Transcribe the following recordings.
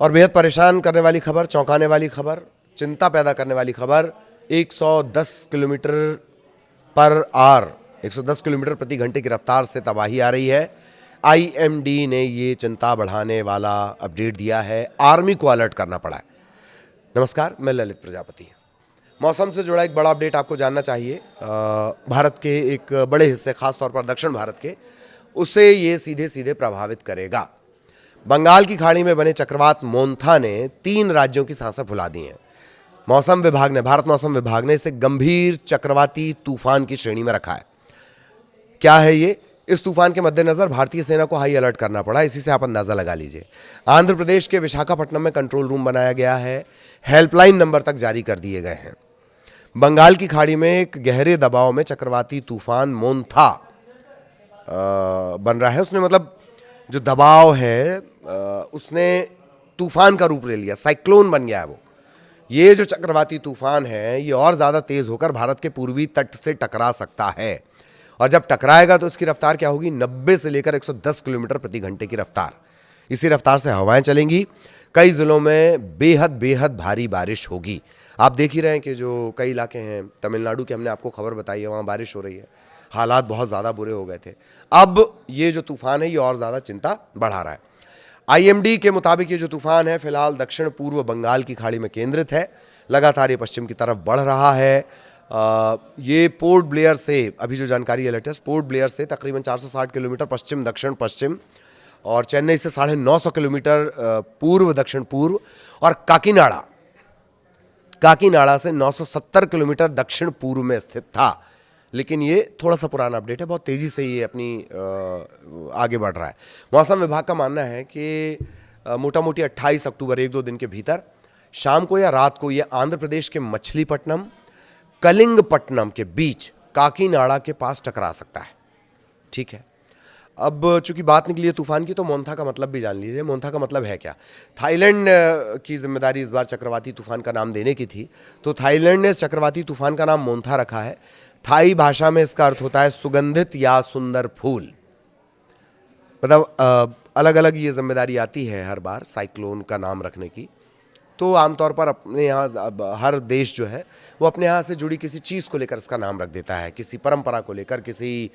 और बेहद परेशान करने वाली खबर, चौंकाने वाली खबर, चिंता पैदा करने वाली खबर, 110 किलोमीटर पर आवर 110 किलोमीटर प्रति घंटे की रफ्तार से तबाही आ रही है। आईएमडी ने ये चिंता बढ़ाने वाला अपडेट दिया है, आर्मी को अलर्ट करना पड़ा है। नमस्कार, मैं ललित प्रजापति। मौसम से जुड़ा एक बड़ा अपडेट आपको जानना चाहिए। भारत के एक बड़े हिस्से, खासतौर पर दक्षिण भारत के, उसे ये सीधे सीधे प्रभावित करेगा। बंगाल की खाड़ी में बने चक्रवात मोन्था ने 3 राज्यों की सांसें फुला दी हैं। भारत मौसम विभाग ने इसे गंभीर चक्रवाती तूफान की श्रेणी में रखा है। क्या है ये? इस तूफान के मद्देनजर भारतीय सेना को हाई अलर्ट करना पड़ा। इसी से आप अंदाजा लगा लीजिए। आंध्र प्रदेश के विशाखापट्टनम में कंट्रोल रूम बनाया गया है। हेल्पलाइन नंबर तक जारी कर दिए गए हैं। बंगाल की खाड़ी में एक गहरे दबाव में चक्रवाती तूफान मोन्था बन रहा है। उसने मतलब जो दबाव है उसने तूफान का रूप ले लिया, साइक्लोन बन गया है वो। ये जो चक्रवाती तूफान है ये और ज़्यादा तेज़ होकर भारत के पूर्वी तट से टकरा सकता है, और जब टकराएगा तो इसकी रफ्तार क्या होगी? 90 से लेकर 110 किलोमीटर प्रति घंटे की रफ्तार। इसी रफ्तार से हवाएं चलेंगी। कई ज़िलों में बेहद भारी बारिश होगी। आप देख ही रहे हैं कि जो कई इलाके हैं, तमिलनाडु की हमने आपको खबर बताई है, वहाँ बारिश हो रही है। हालात बहुत ज़्यादा बुरे हो गए थे। अब ये जो तूफ़ान है ये और ज़्यादा चिंता बढ़ा रहा है। आईएमडी के मुताबिक ये जो तूफ़ान है फिलहाल दक्षिण पूर्व बंगाल की खाड़ी में केंद्रित है। लगातार ये पश्चिम की तरफ बढ़ रहा है। ये पोर्ट ब्लेयर से, अभी जो जानकारी है लेटेस्ट, पोर्ट ब्लेयर से तकरीबन 460 किलोमीटर पश्चिम दक्षिण पश्चिम, और चेन्नई से 950 किलोमीटर पूर्व दक्षिण पूर्व, और काकीनाडा से 970 किलोमीटर दक्षिण पूर्व में स्थित था। लेकिन ये थोड़ा सा पुराना अपडेट है, बहुत तेज़ी से ये अपनी आगे बढ़ रहा है। मौसम विभाग का मानना है कि मोटा मोटी 28 अक्टूबर, 1-2 दिन के भीतर, शाम को या रात को ये आंध्र प्रदेश के मछलीपट्टनम कलिंगपट्टनम के बीच काकीनाडा के पास टकरा सकता है। ठीक है, अब चूंकि बात निकली है तूफान की तो मोन्था का मतलब भी जान लीजिए। मोन्था का मतलब है क्या? थाईलैंड की जिम्मेदारी इस बार चक्रवाती तूफान का नाम देने की थी, तो थाईलैंड ने इस चक्रवाती तूफान का नाम मोन्था रखा है। थाई भाषा में इसका अर्थ होता है सुगंधित या सुंदर फूल। मतलब अलग अलग ये जिम्मेदारी आती है हर बार साइक्लोन का नाम रखने की। तो आमतौर पर अपने यहाँ हर देश जो है वो अपने यहाँ से जुड़ी किसी चीज़ को लेकर इसका नाम रख देता है, किसी परंपरा को लेकर, किसी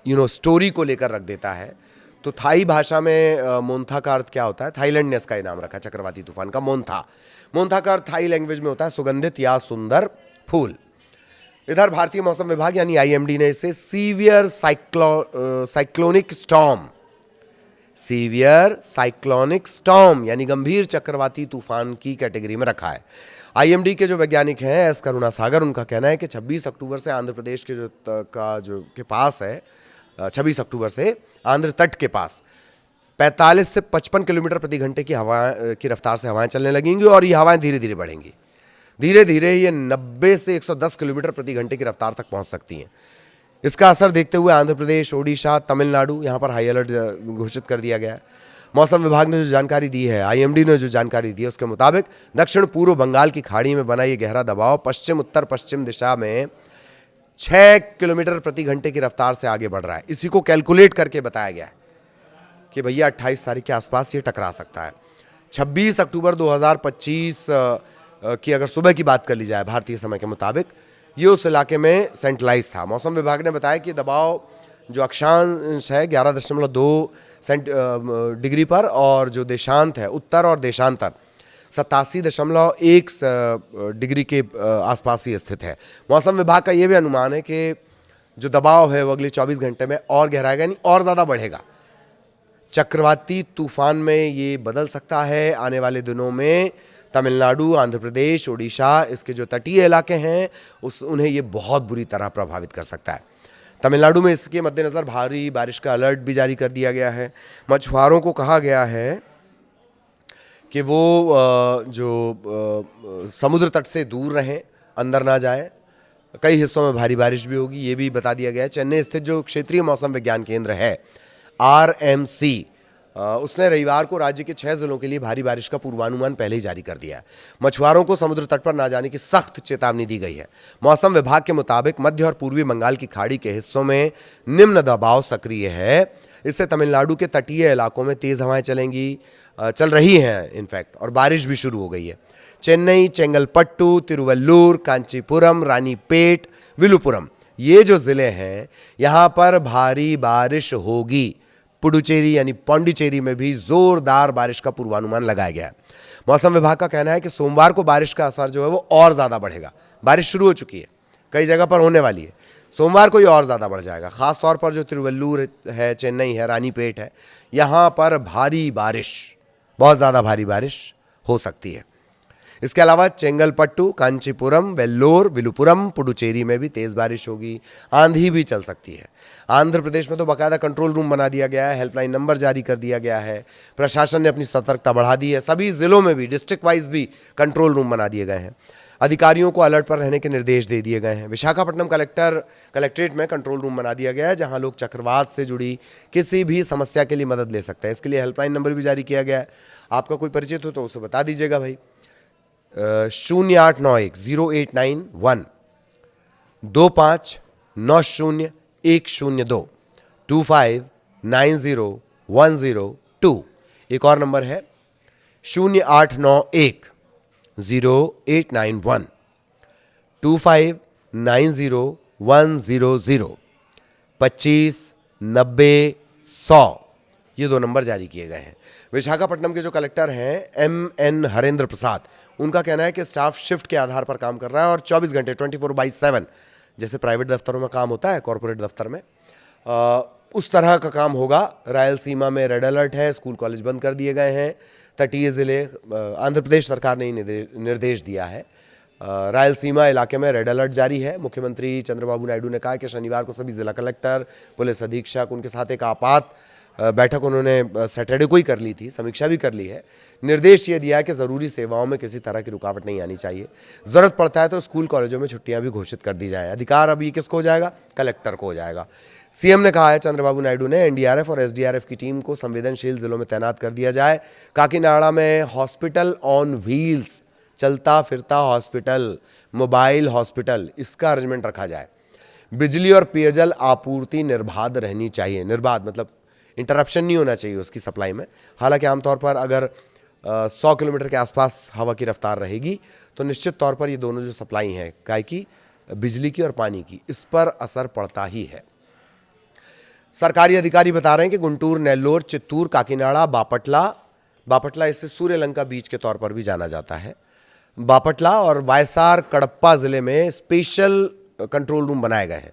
स्टोरी को लेकर रख देता है। तो थाई भाषा में मोन्था का अर्थ क्या होता है? थाईलैंड ने इसका नाम रखा चक्रवाती तूफान का मोन्था। मोन्था का अर्थ थाई लैंग्वेज में होता है सुगंधित या सुंदर फूल। इधर भारतीय मौसम विभाग यानी आईएमडी ने इसे सीवियर साइक्लोनिक स्टॉर्म यानी गंभीर चक्रवाती तूफान की कैटेगरी में रखा है। आईएमडी के जो वैज्ञानिक हैं एस करुणासागर, उनका कहना है कि 26 अक्टूबर से आंध्र प्रदेश के के पास है, 26 अक्टूबर से आंध्र तट के पास 45 से 55 किलोमीटर प्रति घंटे की रफ्तार से हवाएं चलने लगेंगी, और ये हवाएं धीरे धीरे बढ़ेंगी। धीरे धीरे ये 90 से 110 किलोमीटर प्रति घंटे की रफ्तार तक पहुंच सकती हैं। इसका असर देखते हुए आंध्र प्रदेश, ओडिशा, तमिलनाडु, यहाँ पर हाई अलर्ट घोषित कर दिया गया है। मौसम विभाग ने जो जानकारी दी है, आईएमडी ने जो जानकारी दी है, उसके मुताबिक दक्षिण पूर्व बंगाल की खाड़ी में बना ये गहरा दबाव पश्चिम उत्तर पश्चिम दिशा में 6 किलोमीटर प्रति घंटे की रफ्तार से आगे बढ़ रहा है। इसी को कैलकुलेट करके बताया गया है कि भैया 28 तारीख के आसपास ये टकरा सकता है। 26 अक्टूबर 2025 की अगर सुबह की बात कर ली जाए भारतीय समय के मुताबिक, ये उस इलाके में सेंट्रलाइज था। मौसम विभाग ने बताया कि दबाव जो अक्षांश है 11.2 डिग्री पर, और जो देशांत है उत्तर और देशांतर 87.1 डिग्री के आसपास ही स्थित है। मौसम विभाग का ये भी अनुमान है कि जो दबाव है वो अगले 24 घंटे में और गहराएगा, यानी और ज़्यादा बढ़ेगा। चक्रवाती तूफान में ये बदल सकता है। आने वाले दिनों में तमिलनाडु, आंध्र प्रदेश, ओडिशा, इसके जो तटीय इलाके हैं उन्हें ये बहुत बुरी तरह प्रभावित कर सकता है। तमिलनाडु में इसके मद्देनज़र भारी बारिश का अलर्ट भी जारी कर दिया गया है। मछुआरों को कहा गया है कि वो समुद्र तट से दूर रहें, अंदर ना जाए। कई हिस्सों में भारी बारिश भी होगी, ये भी बता दिया गया है। चेन्नई स्थित जो क्षेत्रीय मौसम विज्ञान केंद्र है RMC, उसने रविवार को राज्य के 6 जिलों के लिए भारी बारिश का पूर्वानुमान पहले ही जारी कर दिया है। मछुआरों को समुद्र तट पर ना जाने की सख्त चेतावनी दी गई है। मौसम विभाग के मुताबिक मध्य और पूर्वी बंगाल की खाड़ी के हिस्सों में निम्न दबाव सक्रिय है। इससे तमिलनाडु के तटीय इलाकों में तेज़ हवाएं चल रही हैं इनफैक्ट, और बारिश भी शुरू हो गई है। चेन्नई, चेंगलपट्टू, तिरुवल्लूर, कांचीपुरम, रानीपेट, विलुपुरम, ये जो ज़िले हैं यहाँ पर भारी बारिश होगी। पुडुचेरी यानी पौंडीचेरी में भी जोरदार बारिश का पूर्वानुमान लगाया गया है। मौसम विभाग का कहना है कि सोमवार को बारिश का असर जो है वो और ज़्यादा बढ़ेगा। बारिश शुरू हो चुकी है, कई जगह पर होने वाली है, सोमवार को ये और ज़्यादा बढ़ जाएगा। ख़ास तौर पर जो तिरुवल्लूर है, चेन्नई है, रानीपेट है, यहाँ पर भारी बारिश, बहुत ज़्यादा भारी बारिश हो सकती है। इसके अलावा चेंगलपट्टू, कांचीपुरम, वेल्लोर, विलुपुरम, पुडुचेरी में भी तेज़ बारिश होगी, आंधी भी चल सकती है। आंध्र प्रदेश में तो बाकायदा कंट्रोल रूम बना दिया गया है, हेल्पलाइन नंबर जारी कर दिया गया है, प्रशासन ने अपनी सतर्कता बढ़ा दी है। सभी ज़िलों में भी डिस्ट्रिक्ट वाइज भी कंट्रोल रूम बना दिए गए हैं। अधिकारियों को अलर्ट पर रहने के निर्देश दे दिए गए हैं। विशाखापट्टनम कलेक्ट्रेट में कंट्रोल रूम बना दिया गया है, जहां लोग चक्रवात से जुड़ी किसी भी समस्या के लिए मदद ले सकते हैं। इसके लिए हेल्पलाइन नंबर भी जारी किया गया है। आपका कोई परिचित हो तो उसे बता दीजिएगा भाई। 0891-0891 2590-102 2590-102। एक और नंबर है 0891-0891 2590-100 2590-100, ये 2 नंबर जारी किए गए हैं। विशाखापट्टनम के जो कलेक्टर हैं MN हरेंद्र प्रसाद, उनका कहना है कि स्टाफ शिफ्ट के आधार पर काम कर रहा है और 24 घंटे 24/7 जैसे प्राइवेट दफ्तरों में काम होता है, कॉरपोरेट दफ्तर में उस तरह का काम होगा। रायलसीमा में रेड अलर्ट है, स्कूल कॉलेज बंद कर दिए गए हैं। तटीय ज़िले, आंध्र प्रदेश सरकार ने निर्देश दिया है। रायलसीमा इलाके में रेड अलर्ट जारी है। मुख्यमंत्री चंद्रबाबू नायडू ने कहा कि शनिवार को सभी जिला कलेक्टर, पुलिस अधीक्षक, उनके साथ एक आपात बैठक उन्होंने सैटरडे को ही कर ली थी, समीक्षा भी कर ली है। निर्देश ये दिया है कि ज़रूरी सेवाओं में किसी तरह की रुकावट नहीं आनी चाहिए। ज़रूरत पड़ता है तो स्कूल कॉलेजों में छुट्टियां भी घोषित कर दी जाए। अधिकार अब ये किसको हो जाएगा? कलेक्टर को हो जाएगा। सीएम ने कहा है चंद्रबाबू नायडू ने एनडीआरएफ और एसडीआरएफ की टीम को संवेदनशील जिलों में तैनात कर दिया जाए। काकीनाडा में हॉस्पिटल ऑन व्हील्स, चलता फिरता हॉस्पिटल, मोबाइल हॉस्पिटल, इसका अरेंजमेंट रखा जाए। बिजली और पेयजल आपूर्ति निर्बाध रहनी चाहिए। निर्बाध मतलब इंटरप्शन नहीं होना चाहिए उसकी सप्लाई में। हालांकि आमतौर पर अगर 100 किलोमीटर के आसपास हवा की रफ्तार रहेगी तो निश्चित तौर पर ये दोनों जो सप्लाई हैं, काय की, बिजली की और पानी की, इस पर असर पड़ता ही है। सरकारी अधिकारी बता रहे हैं कि गुंटूर, नेल्लोर, चित्तूर, काकीनाडा, बापटला इसे सूर्यलंका बीच के तौर पर भी जाना जाता है, बापटला और वायसार कडप्पा जिले में स्पेशल कंट्रोल रूम बनाए गए हैं।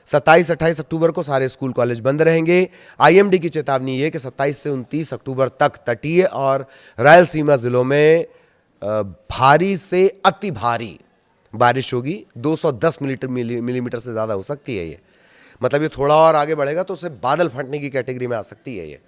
27-28 अक्टूबर को सारे स्कूल कॉलेज बंद रहेंगे। आईएमडी की चेतावनी ये कि 27 से 29 अक्टूबर तक तटीय और रायलसीमा जिलों में भारी से अति भारी बारिश होगी। 210 मिलीमीटर से ज़्यादा हो सकती है ये। मतलब ये थोड़ा और आगे बढ़ेगा तो उसे बादल फटने की कैटेगरी में आ सकती है ये।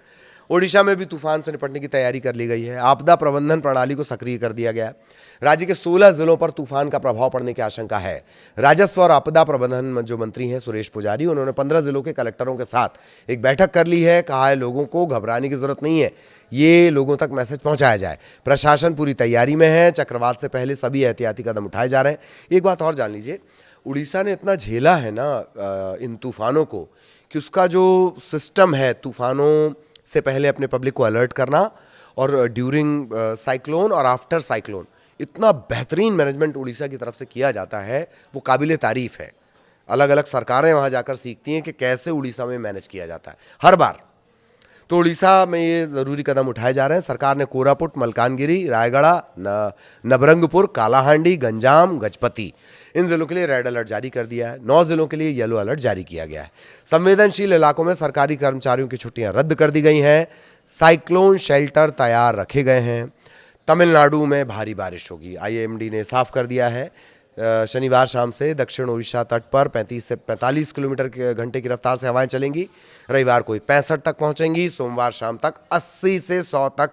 ओडिशा में भी तूफान से निपटने की तैयारी कर ली गई है। आपदा प्रबंधन प्रणाली को सक्रिय कर दिया गया है। राज्य के 16 जिलों पर तूफान का प्रभाव पड़ने की आशंका है। राजस्व और आपदा प्रबंधन जो मंत्री हैं सुरेश पुजारी, उन्होंने 15 जिलों के कलेक्टरों के साथ एक बैठक कर ली है। कहा है लोगों को घबराने की जरूरत नहीं है, ये लोगों तक मैसेज पहुंचाया जाए। प्रशासन पूरी तैयारी में है। चक्रवात से पहले सभी एहतियाती कदम उठाए जा रहे हैं। एक बात और जान लीजिए, उड़ीसा ने इतना झेला है ना इन तूफानों को कि उसका जो सिस्टम है तूफानों से पहले अपने पब्लिक को अलर्ट करना और ड्यूरिंग साइक्लोन और आफ्टर साइक्लोन, इतना बेहतरीन मैनेजमेंट उड़ीसा की तरफ से किया जाता है, वो काबिले तारीफ़ है। अलग अलग सरकारें वहाँ जाकर सीखती हैं कि कैसे उड़ीसा में मैनेज किया जाता है हर बार। तो उड़ीसा में ये ज़रूरी कदम उठाए जा रहे हैं। सरकार ने कोरापुट, मलकानगिरी, रायगढ़, नबरंगपुर, कालाहांडी, गंजाम, गजपति, इन जिलों के लिए रेड अलर्ट जारी कर दिया है। 9 जिलों के लिए येलो अलर्ट जारी किया गया है। संवेदनशील इलाकों में सरकारी कर्मचारियों की छुट्टियां रद्द कर दी गई हैं। साइक्लोन शेल्टर तैयार रखे गए हैं। तमिलनाडु में भारी बारिश होगी, आईएमडी ने साफ कर दिया है। शनिवार शाम से दक्षिण ओडिशा तट पर 35 से 45 किलोमीटर घंटे की रफ्तार से हवाएं चलेंगी। रविवार को 65 तक पहुंचेंगी। सोमवार शाम तक 80 से 100 तक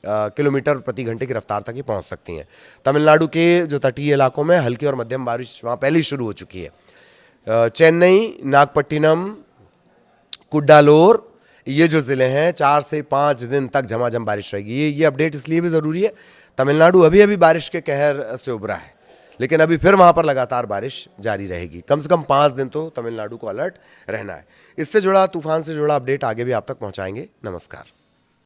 किलोमीटर प्रति घंटे की रफ्तार तक ही पहुंच सकती हैं। तमिलनाडु के जो तटीय इलाकों में हल्की और मध्यम बारिश वहाँ पहले ही शुरू हो चुकी है। चेन्नई, नागपट्टिनम, कुड्डालोर, ये जो ज़िले हैं 4 से 5 दिन तक झमाझम बारिश रहेगी। ये अपडेट इसलिए भी ज़रूरी है, तमिलनाडु अभी अभी बारिश के कहर से उभरा है, लेकिन अभी फिर वहाँ पर लगातार बारिश जारी रहेगी। कम से कम 5 दिन तो तमिलनाडु को अलर्ट रहना है। इससे जुड़ा, तूफान से जुड़ा अपडेट आगे भी आप तक पहुँचाएंगे। नमस्कार।